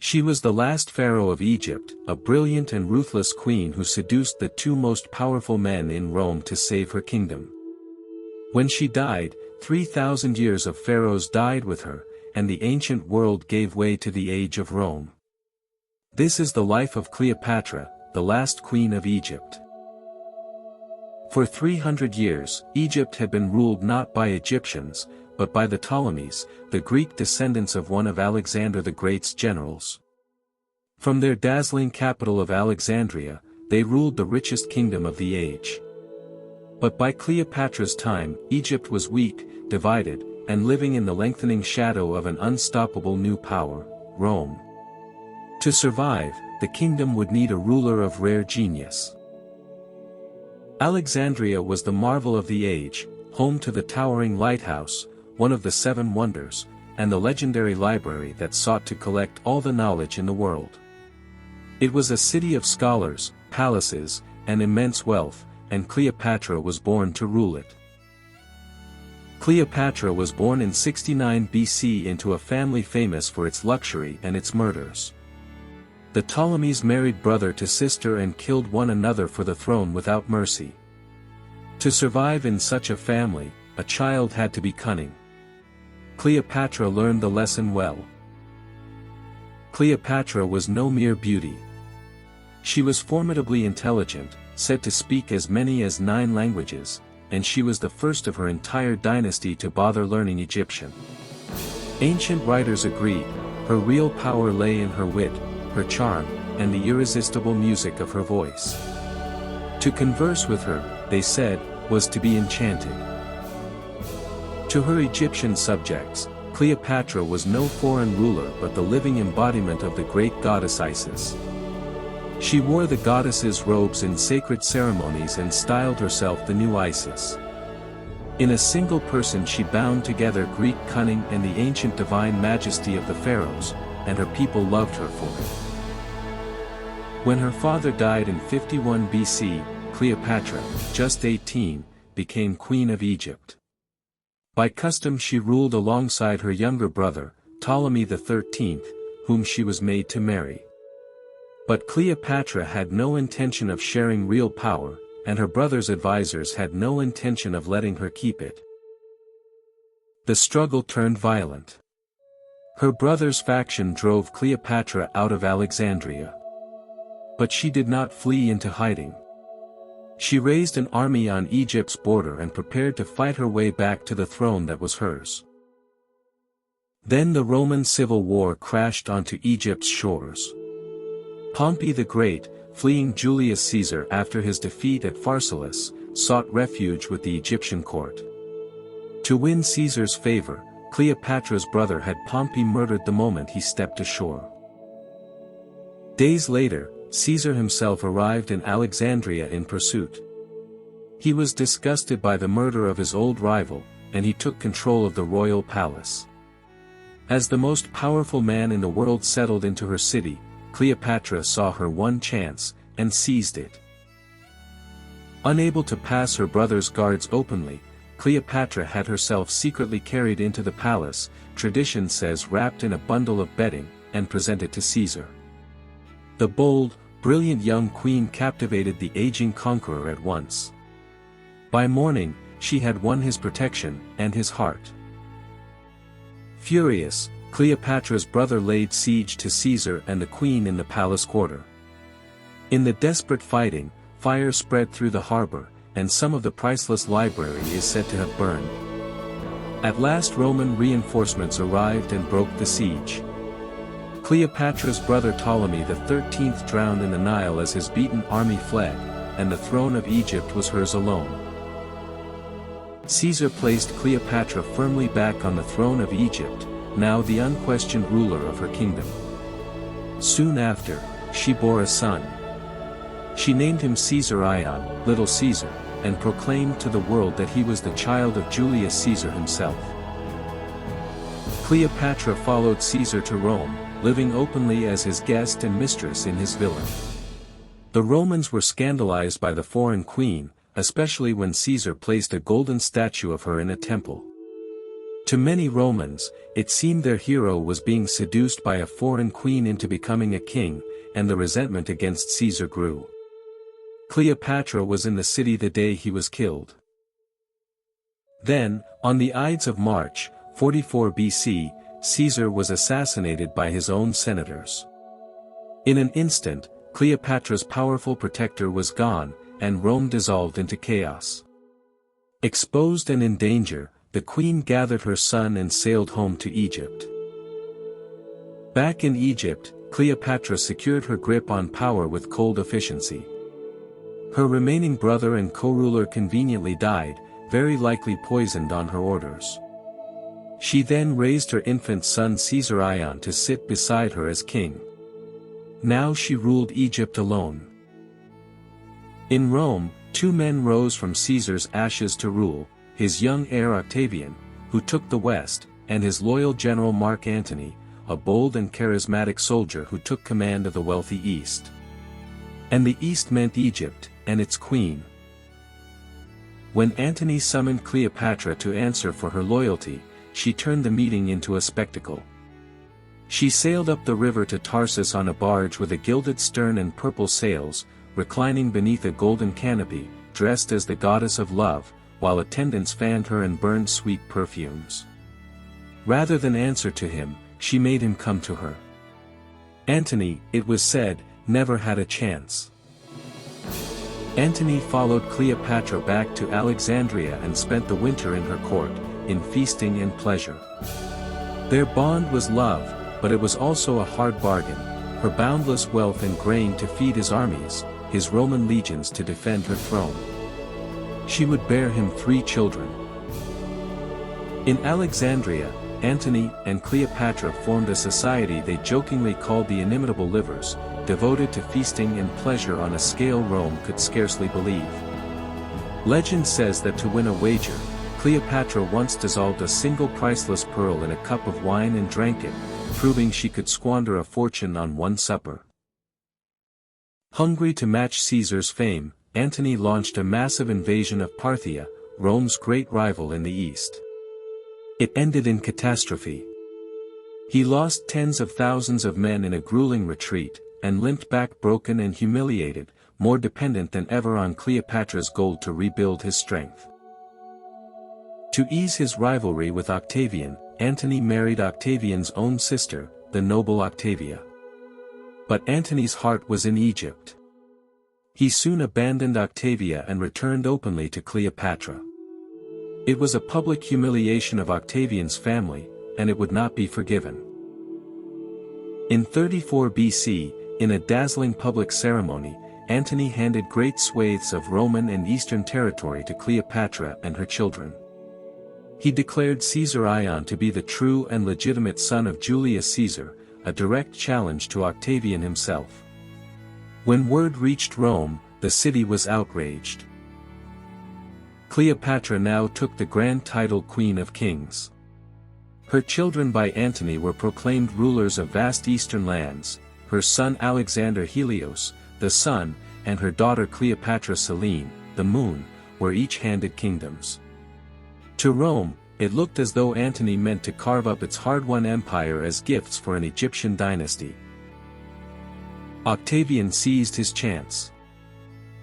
She was the last pharaoh of Egypt, a brilliant and ruthless queen who seduced the two most powerful men in Rome to save her kingdom. When she died, 3,000 years of pharaohs died with her, and the ancient world gave way to the age of Rome. This is the life of Cleopatra, the last queen of Egypt. For 300 years, Egypt had been ruled not by Egyptians, but by the Ptolemies, the Greek descendants of one of Alexander the Great's generals. From their dazzling capital of Alexandria, they ruled the richest kingdom of the age. But by Cleopatra's time, Egypt was weak, divided, and living in the lengthening shadow of an unstoppable new power, Rome. To survive, the kingdom would need a ruler of rare genius. Alexandria was the marvel of the age, home to the towering lighthouse, one of the seven wonders, and the legendary library that sought to collect all the knowledge in the world. It was a city of scholars, palaces, and immense wealth, and Cleopatra was born to rule it. Cleopatra was born in 69 BC into a family famous for its luxury and its murders. The Ptolemies married brother to sister and killed one another for the throne without mercy. To survive in such a family, a child had to be cunning. Cleopatra learned the lesson well. Cleopatra was no mere beauty. She was formidably intelligent, said to speak as many as 9 languages, and she was the first of her entire dynasty to bother learning Egyptian. Ancient writers agreed, her real power lay in her wit, her charm, and the irresistible music of her voice. To converse with her, they said, was to be enchanted. To her Egyptian subjects, Cleopatra was no foreign ruler but the living embodiment of the great goddess Isis. She wore the goddess's robes in sacred ceremonies and styled herself the new Isis. In a single person she bound together Greek cunning and the ancient divine majesty of the pharaohs, and her people loved her for it. When her father died in 51 BC, Cleopatra, just 18, became queen of Egypt. By custom she ruled alongside her younger brother, Ptolemy XIII, whom she was made to marry. But Cleopatra had no intention of sharing real power, and her brother's advisors had no intention of letting her keep it. The struggle turned violent. Her brother's faction drove Cleopatra out of Alexandria. But she did not flee into hiding. She raised an army on Egypt's border and prepared to fight her way back to the throne that was hers. Then the Roman Civil War crashed onto Egypt's shores. Pompey the Great, fleeing Julius Caesar after his defeat at Pharsalus, sought refuge with the Egyptian court. To win Caesar's favor, Cleopatra's brother had Pompey murdered the moment he stepped ashore. Days later, Caesar himself arrived in Alexandria in pursuit. He was disgusted by the murder of his old rival, and he took control of the royal palace. As the most powerful man in the world settled into her city, Cleopatra saw her one chance, and seized it. Unable to pass her brother's guards openly, Cleopatra had herself secretly carried into the palace, tradition says wrapped in a bundle of bedding, and presented to Caesar. The bold, brilliant young queen captivated the aging conqueror at once. By morning, she had won his protection, and his heart. Furious, Cleopatra's brother laid siege to Caesar and the queen in the palace quarter. In the desperate fighting, fire spread through the harbor, and some of the priceless library is said to have burned. At last Roman reinforcements arrived and broke the siege. Cleopatra's brother Ptolemy XIII drowned in the Nile as his beaten army fled, and the throne of Egypt was hers alone. Caesar placed Cleopatra firmly back on the throne of Egypt, now the unquestioned ruler of her kingdom. Soon after, she bore a son. She named him Caesar Ion, Little Caesar, and proclaimed to the world that he was the child of Julius Caesar himself. Cleopatra followed Caesar to Rome, living openly as his guest and mistress in his villa. The Romans were scandalized by the foreign queen, especially when Caesar placed a golden statue of her in a temple. To many Romans, it seemed their hero was being seduced by a foreign queen into becoming a king, and the resentment against Caesar grew. Cleopatra was in the city the day he was killed. Then, on the Ides of March, 44 BC, Caesar was assassinated by his own senators. In an instant, Cleopatra's powerful protector was gone, and Rome dissolved into chaos. Exposed and in danger, the queen gathered her son and sailed home to Egypt. Back in Egypt, Cleopatra secured her grip on power with cold efficiency. Her remaining brother and co-ruler conveniently died, very likely poisoned on her orders. She then raised her infant son Caesar Ion to sit beside her as king. Now she ruled Egypt alone. In Rome, two men rose from Caesar's ashes to rule, his young heir Octavian, who took the west, and his loyal general Mark Antony, a bold and charismatic soldier who took command of the wealthy east. And the east meant Egypt, and its queen. When Antony summoned Cleopatra to answer for her loyalty, she turned the meeting into a spectacle. She sailed up the river to Tarsus on a barge with a gilded stern and purple sails, reclining beneath a golden canopy, dressed as the goddess of love, while attendants fanned her and burned sweet perfumes. Rather than answer to him, she made him come to her. Antony, it was said, never had a chance. Antony followed Cleopatra back to Alexandria and spent the winter in her court, in feasting and pleasure. Their bond was love, but it was also a hard bargain, her boundless wealth and grain to feed his armies, his Roman legions to defend her throne. She would bear him 3 children. In Alexandria, Antony and Cleopatra formed a society they jokingly called the Inimitable Livers, devoted to feasting and pleasure on a scale Rome could scarcely believe. Legend says that to win a wager, Cleopatra once dissolved a single priceless pearl in a cup of wine and drank it, proving she could squander a fortune on one supper. Hungry to match Caesar's fame, Antony launched a massive invasion of Parthia, Rome's great rival in the east. It ended in catastrophe. He lost tens of thousands of men in a grueling retreat, and limped back broken and humiliated, more dependent than ever on Cleopatra's gold to rebuild his strength. To ease his rivalry with Octavian, Antony married Octavian's own sister, the noble Octavia. But Antony's heart was in Egypt. He soon abandoned Octavia and returned openly to Cleopatra. It was a public humiliation of Octavian's family, and it would not be forgiven. In 34 BC, in a dazzling public ceremony, Antony handed great swathes of Roman and Eastern territory to Cleopatra and her children. He declared Caesar Ion to be the true and legitimate son of Julius Caesar, a direct challenge to Octavian himself. When word reached Rome, the city was outraged. Cleopatra now took the grand title Queen of Kings. Her children by Antony were proclaimed rulers of vast eastern lands, her son Alexander Helios, the sun, and her daughter Cleopatra Selene, the moon, were each handed kingdoms. To Rome, it looked as though Antony meant to carve up its hard-won empire as gifts for an Egyptian dynasty. Octavian seized his chance.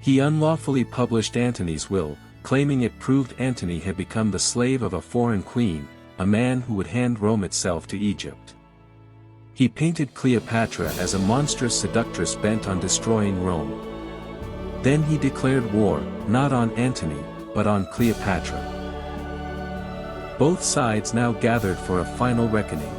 He unlawfully published Antony's will, claiming it proved Antony had become the slave of a foreign queen, a man who would hand Rome itself to Egypt. He painted Cleopatra as a monstrous seductress bent on destroying Rome. Then he declared war, not on Antony, but on Cleopatra. Both sides now gathered for a final reckoning.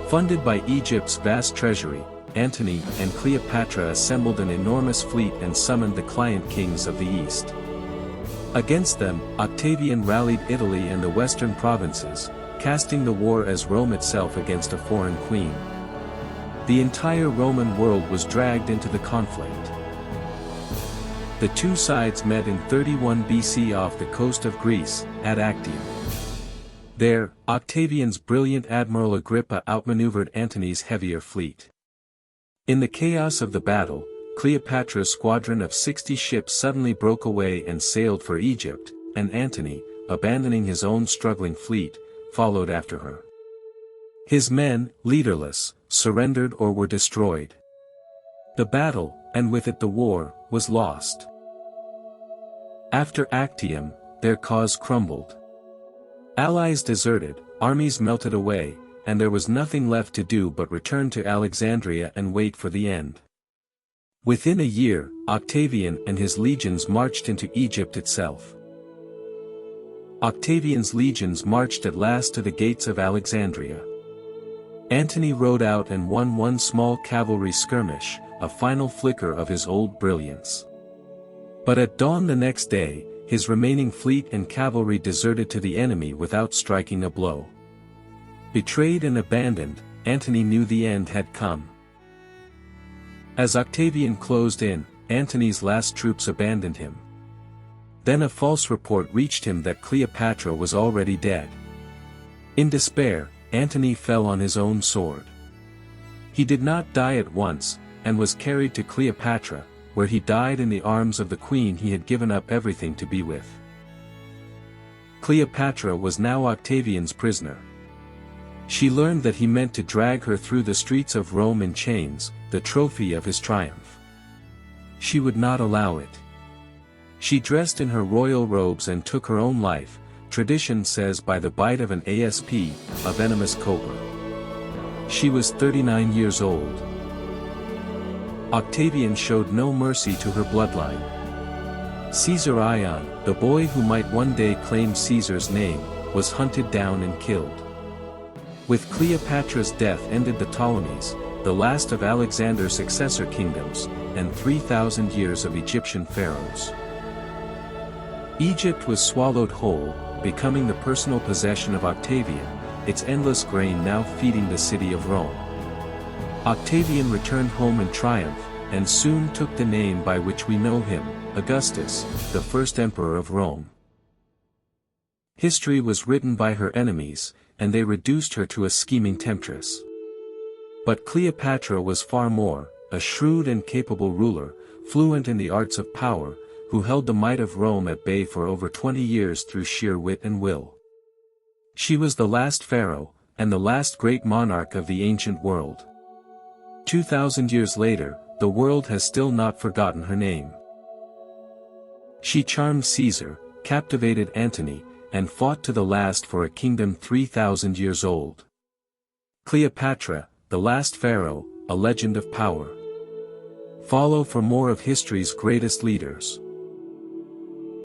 Funded by Egypt's vast treasury, Antony and Cleopatra assembled an enormous fleet and summoned the client kings of the east. Against them, Octavian rallied Italy and the western provinces, casting the war as Rome itself against a foreign queen. The entire Roman world was dragged into the conflict. The two sides met in 31 BC off the coast of Greece, at Actium. There, Octavian's brilliant admiral Agrippa outmaneuvered Antony's heavier fleet. In the chaos of the battle, Cleopatra's squadron of 60 ships suddenly broke away and sailed for Egypt, and Antony, abandoning his own struggling fleet, followed after her. His men, leaderless, surrendered or were destroyed. The battle, and with it the war, was lost. After Actium, their cause crumbled. Allies deserted, armies melted away, and there was nothing left to do but return to Alexandria and wait for the end. Within a year, Octavian and his legions marched into Egypt itself. Octavian's legions marched at last to the gates of Alexandria. Antony rode out and won one small cavalry skirmish, a final flicker of his old brilliance. But at dawn the next day, his remaining fleet and cavalry deserted to the enemy without striking a blow. Betrayed and abandoned, Antony knew the end had come. As Octavian closed in, Antony's last troops abandoned him. Then a false report reached him that Cleopatra was already dead. In despair, Antony fell on his own sword. He did not die at once, and was carried to Cleopatra, where he died in the arms of the queen he had given up everything to be with. Cleopatra was now Octavian's prisoner. She learned that he meant to drag her through the streets of Rome in chains, the trophy of his triumph. She would not allow it. She dressed in her royal robes and took her own life, tradition says by the bite of an asp, a venomous cobra. She was 39 years old. Octavian showed no mercy to her bloodline. Caesar Ion, the boy who might one day claim Caesar's name, was hunted down and killed. With Cleopatra's death ended the Ptolemies, the last of Alexander's successor kingdoms, and 3,000 years of Egyptian pharaohs. Egypt was swallowed whole, becoming the personal possession of Octavian, its endless grain now feeding the city of Rome. Octavian returned home in triumph, and soon took the name by which we know him, Augustus, the first emperor of Rome. History was written by her enemies, and they reduced her to a scheming temptress. But Cleopatra was far more, a shrewd and capable ruler, fluent in the arts of power, who held the might of Rome at bay for over 20 years through sheer wit and will. She was the last pharaoh, and the last great monarch of the ancient world. 2,000 years later, the world has still not forgotten her name. She charmed Caesar, captivated Antony, and fought to the last for a kingdom 3,000 years old. Cleopatra, the last pharaoh, a legend of power. Follow for more of history's greatest leaders.